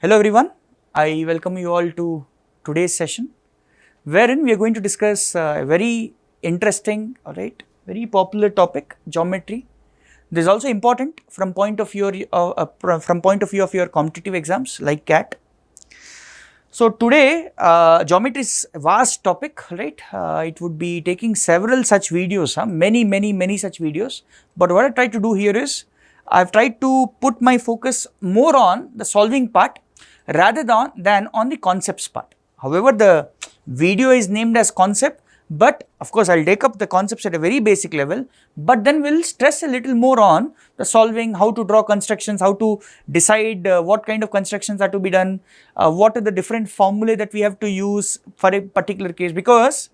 Hello everyone, I welcome you all to today's session wherein we are going to discuss a very interesting, very popular topic, geometry. This is also important from point of view from point of view of your competitive exams like CAT. So today geometry is a vast topic, right? It would be taking several such videos, many such videos. But what I try to do here is I have tried to put my focus more on the solving part rather than on the concepts part. However, the video is named as concept, but of course I will take up the concepts at a very basic level, but then we will stress a little more on the solving, how to draw constructions, how to decide what kind of constructions are to be done, what are the different formulae that we have to use for a particular case, because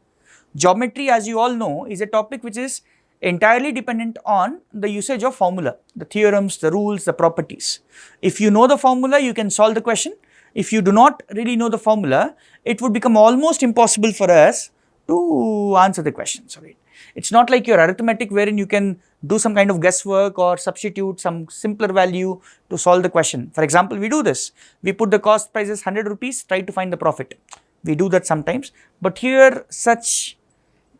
geometry, as you all know, is a topic which is entirely dependent on the usage of formula, the theorems, the rules, the properties. If you know the formula, you can solve the question. If you do not really know the formula, it would become almost impossible for us to answer the questions. Right? It's not like your arithmetic wherein you can do some kind of guesswork or substitute some simpler value to solve the question. For example, we do this. We put the cost price as 100 rupees, try to find the profit. We do that sometimes, but here such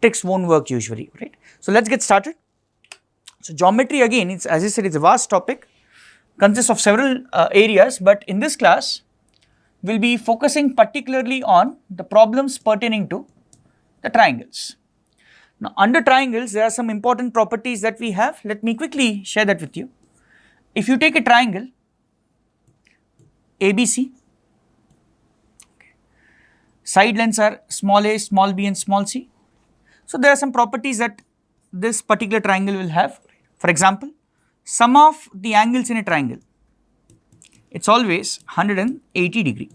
tricks won't work usually, right? So let's get started. So geometry again, it's, as I said, it's a vast topic, consists of several areas, but in this class, we'll be focusing particularly on the problems pertaining to the triangles. Now under triangles, there are some important properties that we have. Let me quickly share that with you. If you take a triangle, ABC, side lengths are small a, small b and small c. So there are some properties that this particular triangle will have. For example, sum of the angles in a triangle, it's always 180 degree.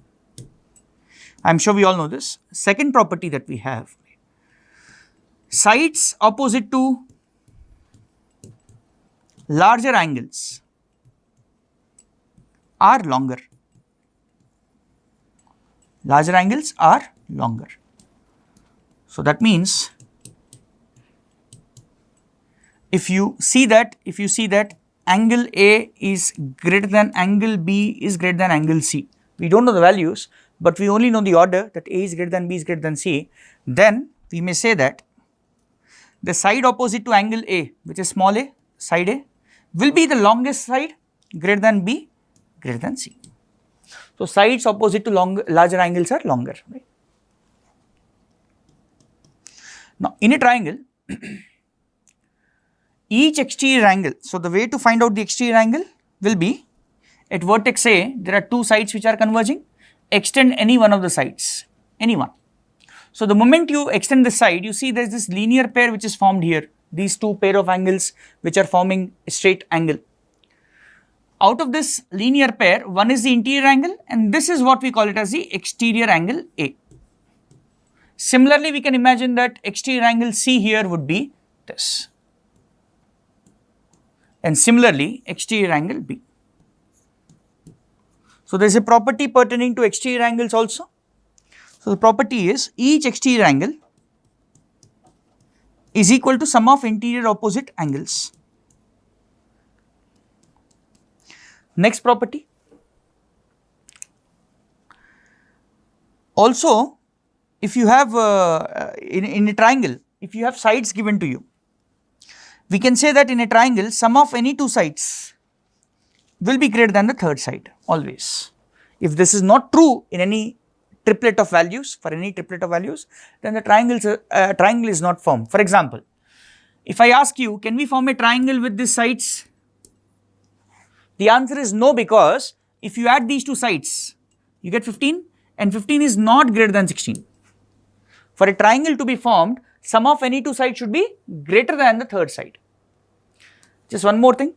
I am sure we all know this. Second property that we have, sides opposite to larger angles are longer. Larger angles are longer. So that means if you see that angle A is greater than angle B is greater than angle C, we don't know the values, but we only know the order that A is greater than B is greater than C, then we may say that the side opposite to angle A, which is small a, side A, will be the longest side greater than B greater than C. So sides opposite to larger angles are longer, right? Now in a triangle, each exterior angle, so the way to find out the exterior angle will be at vertex A, there are two sides which are converging, extend any one of the sides, any one. So the moment you extend the side, you see there is this linear pair which is formed here, these two pair of angles which are forming a straight angle. Out of this linear pair, one is the interior angle and this is what we call it as the exterior angle A. Similarly, we can imagine that exterior angle C here would be this. And similarly, exterior angle B. So there is a property pertaining to exterior angles also. So the property is each exterior angle is equal to sum of interior opposite angles. Next property. Also, if you have in a triangle, if you have sides given to you, we can say that in a triangle, sum of any two sides will be greater than the third side always. If this is not true in any triplet of values, for any triplet of values, then the triangle is not formed. For example, if I ask you, can we form a triangle with these sides? The answer is no, because if you add these two sides, you get 15 and 15 is not greater than 16. For a triangle to be formed, sum of any two sides should be greater than the third side. Just one more thing.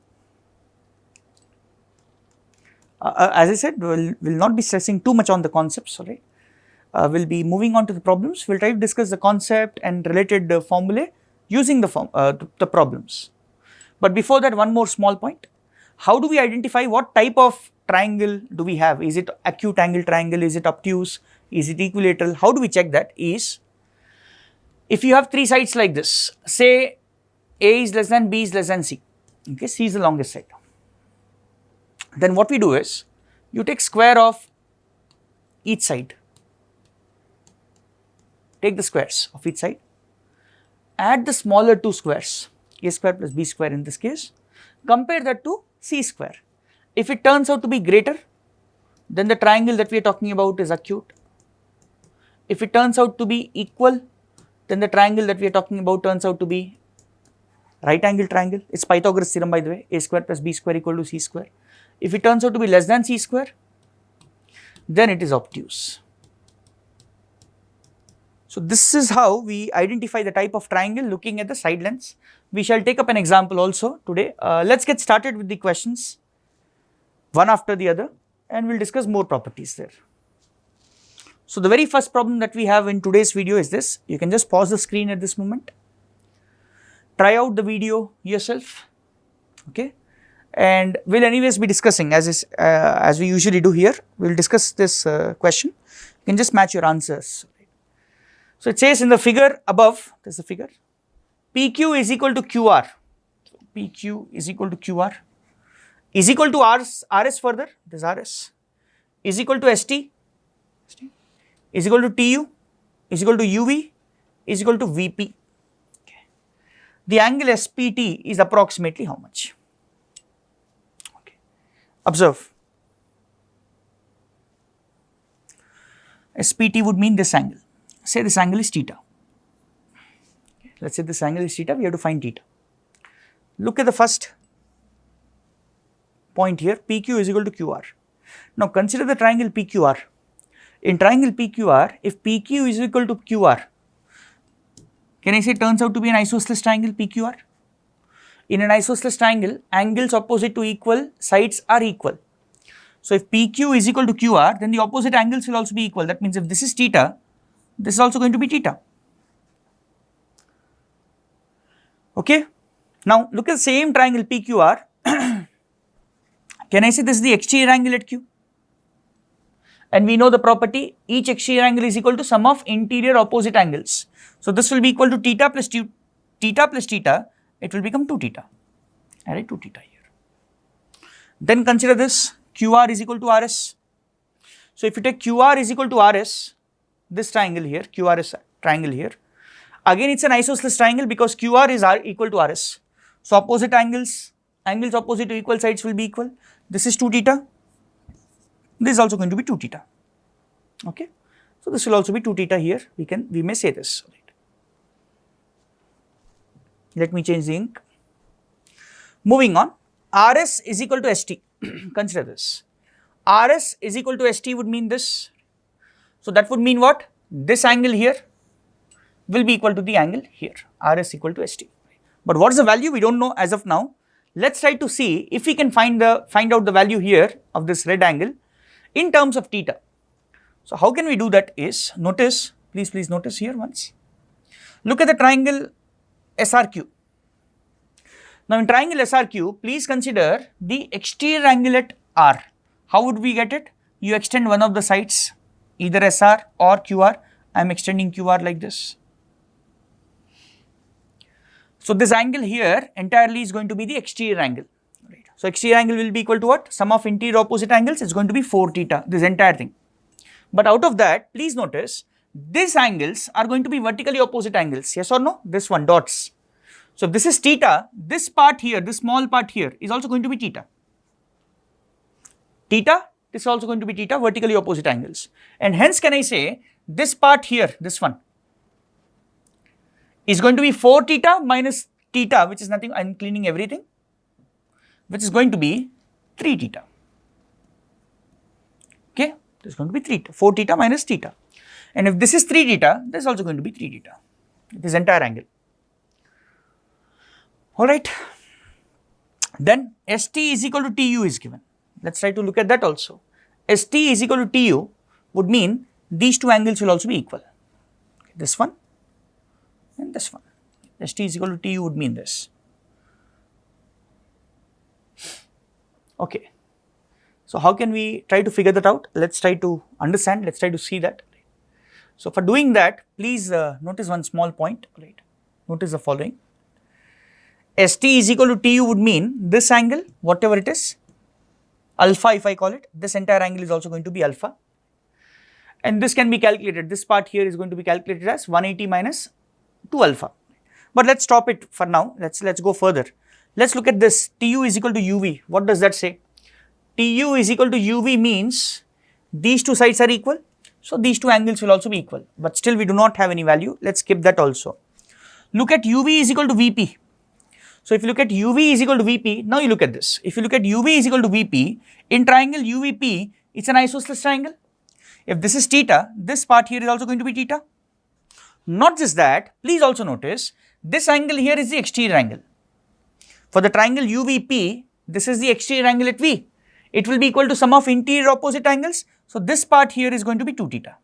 As I said, we'll not be stressing too much on the concepts, right? We'll be moving on to the problems. We'll try to discuss the concept and related formulae using the problems. But before that, one more small point. How do we identify what type of triangle do we have? Is it acute angle triangle? Is it obtuse? Is it equilateral? How do we check that? Is if you have three sides like this, say A is less than B is less than C, okay, C is the longest side. Then what we do is, you take square of each side. Take the squares of each side. Add the smaller two squares, a square plus b square in this case. Compare that to c square. If it turns out to be greater, then the triangle that we are talking about is acute. If it turns out to be equal, then the triangle that we are talking about turns out to be right angle triangle. It's Pythagoras theorem, by the way, a square plus b square equal to c square. If it turns out to be less than c square, then it is obtuse. So this is how we identify the type of triangle looking at the side lengths. We shall take up an example also today. Let's get started with the questions one after the other, and we'll discuss more properties there. So the very first problem that we have in today's video is this. You can just pause the screen at this moment. Try out the video yourself, okay? And we'll anyways be discussing as we usually do here. We'll discuss this question. You can just match your answers. So it says in the figure above, this is the figure, PQ is equal to QR. So PQ is equal to QR, is equal to RS further, this RS, is equal to ST, is equal to TU, is equal to UV, is equal to VP. Okay. The angle SPT is approximately how much? Okay. Observe. SPT would mean this angle. Say this angle is theta. Okay. Let's say this angle is theta, we have to find theta. Look at the first point here, PQ is equal to QR. Now consider the triangle PQR. In triangle PQR, if PQ is equal to QR, can I say it turns out to be an isosceles triangle PQR? In an isosceles triangle, angles opposite to equal sides are equal. So if PQ is equal to QR, then the opposite angles will also be equal. That means if this is theta, this is also going to be theta. Okay. Now look at the same triangle PQR. Can I say this is the exterior angle at Q? And we know the property, each exterior angle is equal to sum of interior opposite angles. So this will be equal to theta plus theta, it will become 2 theta. I write 2 theta here. Then consider this, QR is equal to RS. So if you take QR is equal to RS, this triangle here, QRS triangle here, again it's an isosceles triangle because QR is equal to RS. So opposite angles opposite to equal sides will be equal. This is 2 theta. This is also going to be 2 theta. Okay. So this will also be 2 theta here. We may say this. Right. Let me change the ink. Moving on. RS is equal to ST. Consider this. RS is equal to ST would mean this. So that would mean what? This angle here will be equal to the angle here. RS equal to ST. But what is the value? We don't know as of now. Let's try to see if we can find out the value here of this red angle in terms of theta. So how can we do that is, notice, please notice here once. Look at the triangle SRQ. Now in triangle SRQ, please consider the exterior angle at R. How would we get it? You extend one of the sides, either SR or QR. I am extending QR like this. So this angle here entirely is going to be the exterior angle. Right. So exterior angle will be equal to what? Sum of interior opposite angles is going to be 4 theta, this entire thing. But out of that, please notice, these angles are going to be vertically opposite angles, yes or no? This one, dots. So if this is theta, this part here, this small part here is also going to be theta. Theta, this is also going to be theta, vertically opposite angles. And hence can I say, this part here, this one, is going to be 4 theta minus theta, which is nothing, I am cleaning everything, which is going to be 3 theta. Okay, this is going to be 4 theta minus theta. And if this is 3 theta, this is also going to be 3 theta, this entire angle. Alright, then ST is equal to TU is given. Let's try to look at that also. ST is equal to TU would mean these two angles will also be equal. Okay, this one and this one. ST is equal to TU would mean this. Okay. So how can we try to figure that out? Let's try to understand, let's try to see that. So for doing that, please notice one small point, right? Notice the following. ST is equal to TU would mean this angle, whatever it is, alpha if I call it, this entire angle is also going to be alpha. and this can be calculated. This part here is going to be calculated as 180 minus 2 alpha. But let's stop it for now. Let's go further. Let's look at this. Tu is equal to uv. What does that say? Tu is equal to uv means these two sides are equal. So these two angles will also be equal. But still we do not have any value. Let's skip that also. Look at uv is equal to vp. So if you look at uv is equal to vp, now you look at this. If you look at uv is equal to vp, in triangle uvp, it's an isosceles triangle. If this is theta, this part here is also going to be theta. Not just that, please also notice, this angle here is the exterior angle. For the triangle UVP, this is the exterior angle at V. It will be equal to sum of interior opposite angles. So this part here is going to be 2 theta.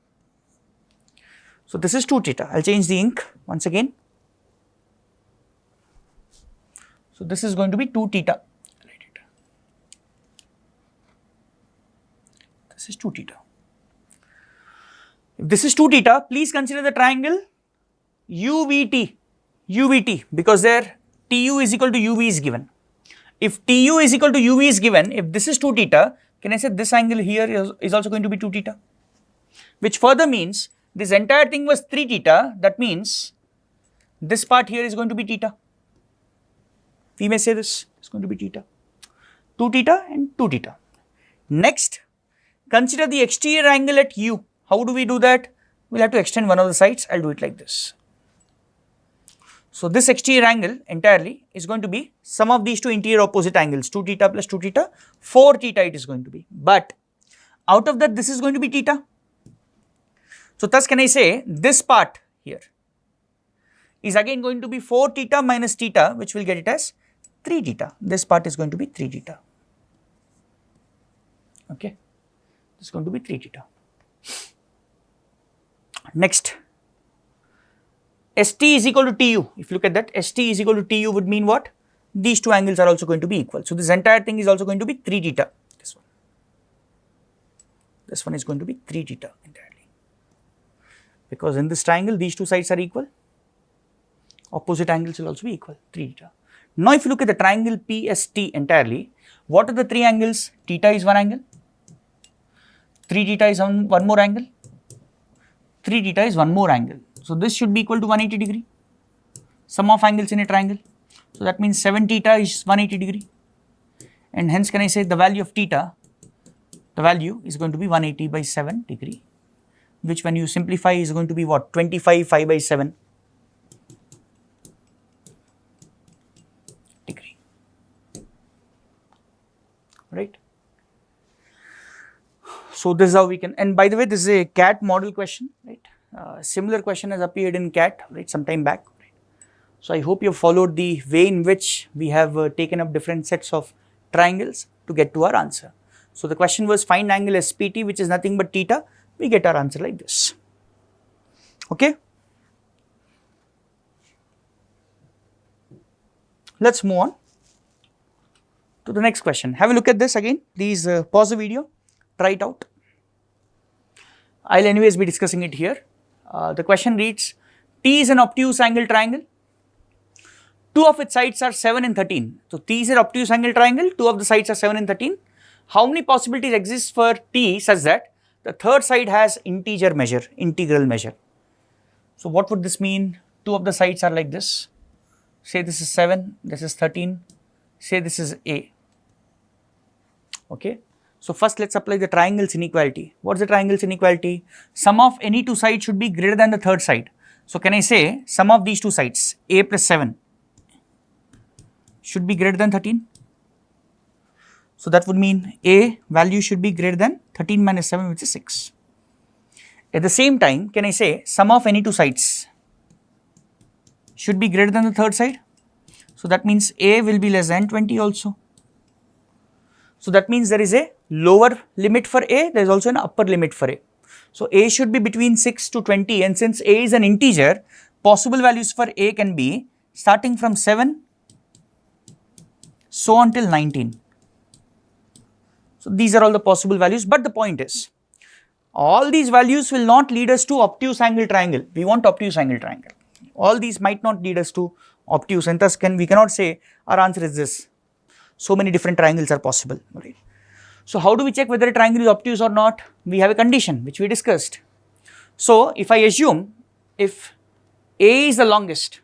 So this is 2 theta. I'll change the ink once again. So this is going to be 2 theta. This is 2 theta. If this is 2 theta, please consider the triangle UVT, because there Tu is equal to uv is given. If Tu is equal to uv is given, if this is 2 theta, can I say this angle here is also going to be 2 theta? Which further means this entire thing was 3 theta, that means this part here is going to be theta. We may say this is going to be theta. 2 theta and 2 theta. Next, consider the exterior angle at U. How do we do that? We'll have to extend one of the sides. I'll do it like this. So this exterior angle entirely is going to be sum of these two interior opposite angles, 2 theta plus 2 theta, 4 theta it is going to be. But out of that, this is going to be theta. So thus can I say this part here is again going to be 4 theta minus theta, which will get it as 3 theta. This part is going to be 3 theta. Okay, this is going to be 3 theta. Next, ST is equal to TU. If you look at that, ST is equal to TU would mean what? These two angles are also going to be equal. So this entire thing is also going to be 3 theta. This one is going to be 3 theta entirely. Because in this triangle, these two sides are equal. Opposite angles will also be equal, 3 theta. Now if you look at the triangle PST entirely, what are the 3 angles? Theta is one angle. 3 theta is one more angle. 3 theta is one more angle. So this should be equal to 180 degree, sum of angles in a triangle. So that means 7 theta is 180 degree, and hence can I say the value of theta, the value is going to be 180 by 7 degree, which when you simplify is going to be what? 25 5 by 7 degree, right? So this is how we can, and by the way, this is a CAT model question, right? Similar question has appeared in CAT, right, some time back. Right? So I hope you have followed the way in which we have taken up different sets of triangles to get to our answer. So the question was find angle SPT, which is nothing but theta. We get our answer like this. Okay. Let's move on to the next question. Have a look at this again. Please pause the video, try it out. I'll anyways be discussing it here. The question reads, T is an obtuse angle triangle. 2 of its sides are 7 and 13. So T is an obtuse angle triangle, 2 of the sides are 7 and 13. How many possibilities exist for T such that the third side has integral measure? So what would this mean? 2 of the sides are like this. Say this is 7, this is 13, say this is A. Okay. So first let's apply the triangles inequality. What is the triangles inequality? Sum of any 2 sides should be greater than the third side. So can I say sum of these 2 sides, A plus 7, should be greater than 13? So that would mean A value should be greater than 13 minus 7, which is 6. At the same time, can I say sum of any 2 sides should be greater than the third side? So that means A will be less than 20 also. So that means there is a lower limit for A, there is also an upper limit for A. So A should be between 6 to 20, and since A is an integer, possible values for A can be starting from 7 so on till 19. So these are all the possible values, but the point is, all these values will not lead us to obtuse angle triangle. We want obtuse angle triangle. All these might not lead us to obtuse, and thus we cannot say our answer is this. So many different triangles are possible. Right? So how do we check whether a triangle is obtuse or not? We have a condition which we discussed. So if I assume if A is the longest,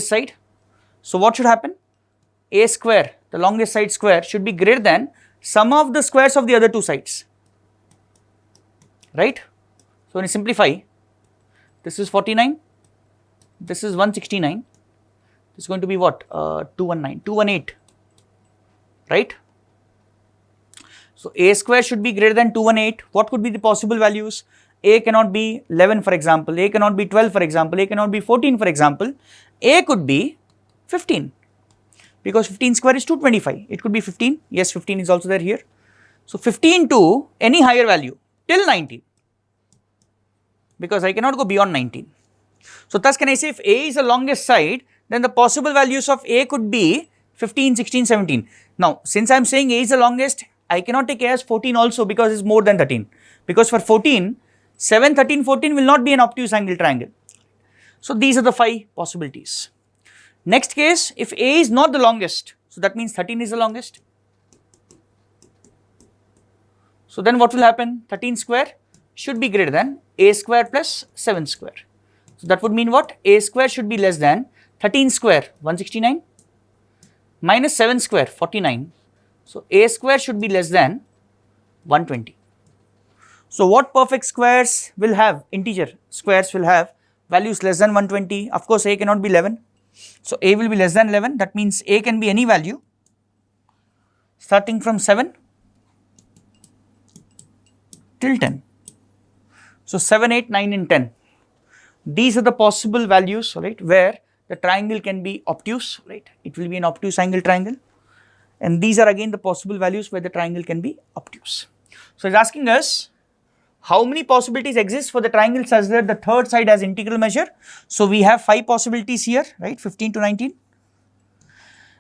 side, so what should happen? A square, the longest side square, should be greater than sum of the squares of the other two sides, right? So when you simplify, this is 49, this is 169, this is going to be what? 219, 218, right? So A square should be greater than 218. What could be the possible values? A cannot be 11 for example, A cannot be 12 for example, A cannot be 14 for example, A could be 15, because 15 square is 225, it could be 15, yes 15 is also there here. So 15 to any higher value till 19, because I cannot go beyond 19. So thus can I say if A is the longest side, then the possible values of A could be 15, 16, 17. Now since I am saying A is the longest, I cannot take A as 14 also, because it is more than 13, because for 14, 7, 13, 14 will not be an obtuse angle triangle. So these are the 5 possibilities. Next case, if A is not the longest, so that means 13 is the longest. So then what will happen? 13 square should be greater than A square plus 7 square. So that would mean what? A square should be less than 13 square 169 minus 7 square 49. So A square should be less than 120. So what perfect squares will have, integer squares will have values less than 120? Of course A cannot be 11. So A will be less than 11, that means A can be any value starting from 7 till 10. So 7, 8, 9 and 10. These are the possible values, right, where the triangle can be obtuse, right, it will be an obtuse angle triangle, and these are again the possible values where the triangle can be obtuse. So it's asking us how many possibilities exist for the triangle such that the third side has integral measure. So we have 5 possibilities here, right, 15 to 19,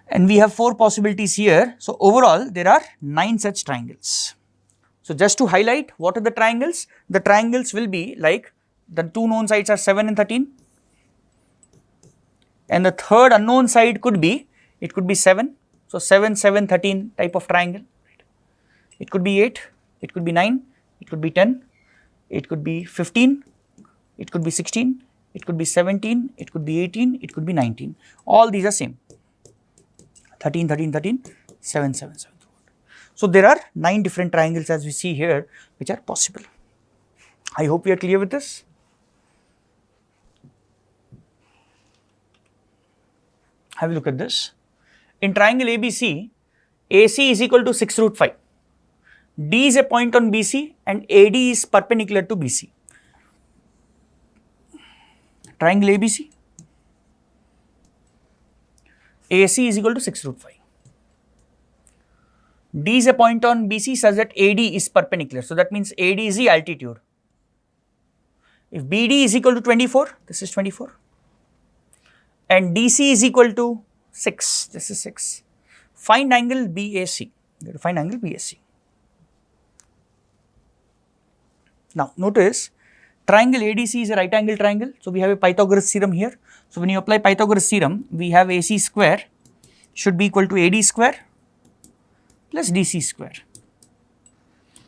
and we have 4 possibilities here. So overall there are 9 such triangles. So just to highlight, what are the triangles? The triangles will be like the 2 known sides are 7 and 13, and the third unknown side could be, it could be 7. So 7, 7, 13 type of triangle. It could be 8, it could be 9, it could be 10, it could be 15, it could be 16, it could be 17, it could be 18, it could be 19. All these are same, 13, 13, 13, 7, 7, 7. So there are 9 different triangles as we see here which are possible. I hope we are clear with this. Have a look at this. In triangle ABC, AC is equal to 6 root 5. D is a point on BC and AD is perpendicular to BC. Triangle ABC, AC is equal to 6 root 5. D is a point on BC such that AD is perpendicular. So that means AD is the altitude. If BD is equal to 24, this is 24. And DC is equal to 6, this is 6. Find angle BAC. You have to find angle BAC. Now notice triangle ADC is a right angle triangle. So we have a Pythagoras theorem here. So when you apply Pythagoras theorem, we have AC square should be equal to AD square plus DC square.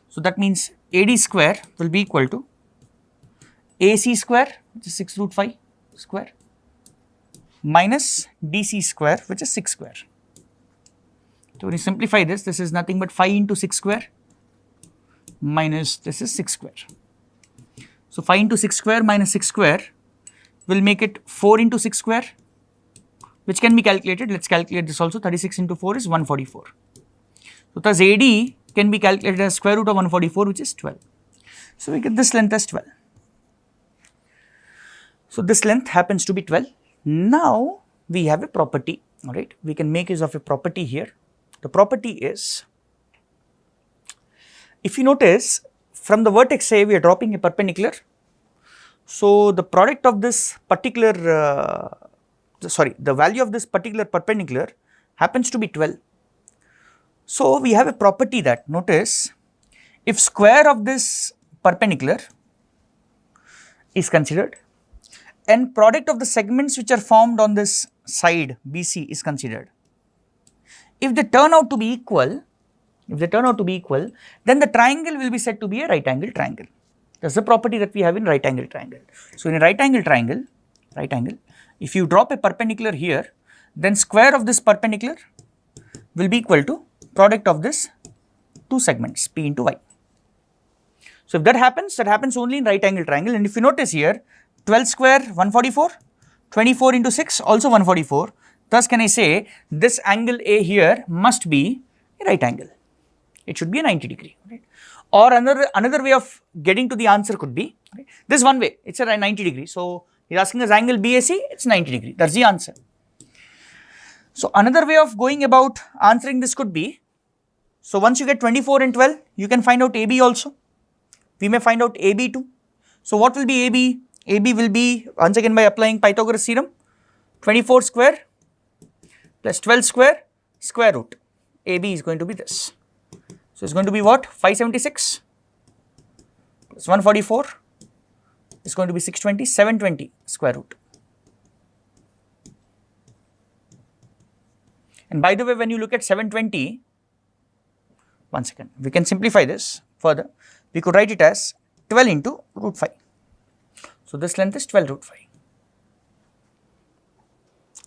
So that means AD square will be equal to AC square, which is 6 root 5 square, minus DC square, which is 6 square. So when you simplify this, this is nothing but 5 into 6 square minus this is 6 square. So 5 into 6 square minus 6 square will make it 4 into 6 square, which can be calculated. Let's calculate this also. 36 into 4 is 144. So thus AD can be calculated as square root of 144, which is 12. So we get this length as 12. So this length happens to be 12. Now we have a property, all right. We can make use of a property here. The property is, if you notice, from the vertex A we are dropping a perpendicular. So the product of this particular, the value of this particular perpendicular happens to be 12. So we have a property that, notice, if square of this perpendicular is considered and product of the segments which are formed on this side BC is considered, if they turn out to be equal, if they turn out to be equal, then the triangle will be said to be a right angle triangle. That's the property that we have in right angle triangle. So in a right angle triangle, if you drop a perpendicular here, then square of this perpendicular will be equal to product of this two segments P into Y. So if that happens only in right angle triangle. And if you notice here, 12 square 144, 24 into 6 also 144. Thus can I say this angle A here must be a right angle. It should be a 90 degree. Right? Or another way of getting to the answer could be, right? This one way, it's a 90 degree. So he's asking us angle BAC, it's 90 degree. That's the answer. So another way of going about answering this could be, so once you get 24 and 12, you can find out AB also. We may find out AB too. So what will be AB? AB will be, once again by applying Pythagoras theorem, 24 square plus 12 square, square root. AB is going to be this. So it's going to be what? 576 plus 144 is going to be 620, 720 square root. And by the way, when you look at 720, one second, we can simplify this further. We could write it as 12 into root 5. So this length is 12 root 5.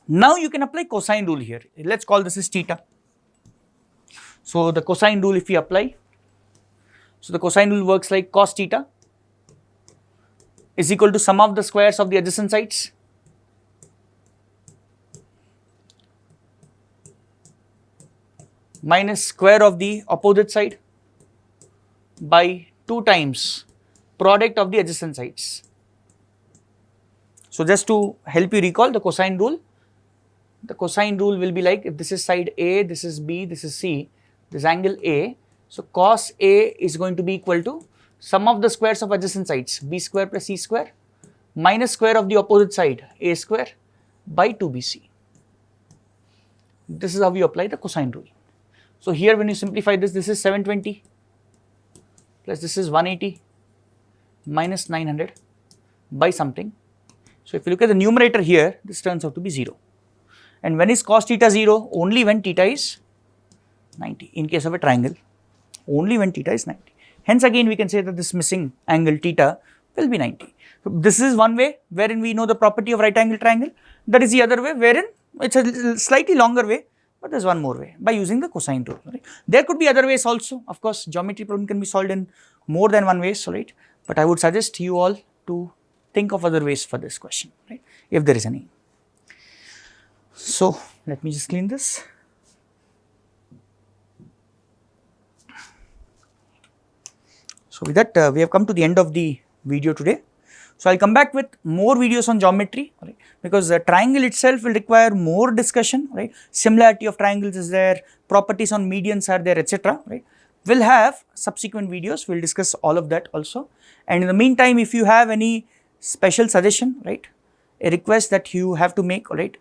Now you can apply cosine rule here. Let's call this as theta. So the cosine rule if we apply, so the cosine rule works like cos theta is equal to sum of the squares of the adjacent sides minus square of the opposite side by 2 times product of the adjacent sides. So just to help you recall the cosine rule will be like, if this is side A, this is B, this is C, this angle A. So cos A is going to be equal to sum of the squares of adjacent sides, B square plus C square minus square of the opposite side, A square by 2BC. This is how we apply the cosine rule. So here when you simplify this, this is 720 plus this is 180 minus 900 by something. So if you look at the numerator here, this turns out to be 0. And when is cos theta 0? Only when theta is 90. In case of a triangle, only when theta is 90. Hence again we can say that this missing angle theta will be 90. So this is one way wherein we know the property of right angle triangle. That is the other way wherein it's a slightly longer way, but there's one more way by using the cosine rule. Right? There could be other ways also. Of course, geometry problem can be solved in more than one way, so right. But I would suggest you all to think of other ways for this question, right? If there is any. So let me just clean this. So with that, we have come to the end of the video today. So I'll come back with more videos on geometry, right? Because the triangle itself will require more discussion, right? Similarity of triangles is there, properties on medians are there, etc. Right? We'll have subsequent videos. We'll discuss all of that also. And in the meantime, if you have any special suggestion, right, a request that you have to make, right,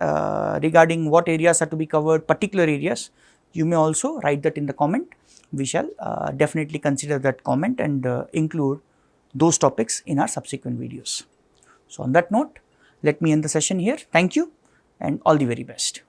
regarding what areas are to be covered, particular areas, you may also write that in the comment. We shall definitely consider that comment and include those topics in our subsequent videos. So on that note, let me end the session here. Thank you and all the very best.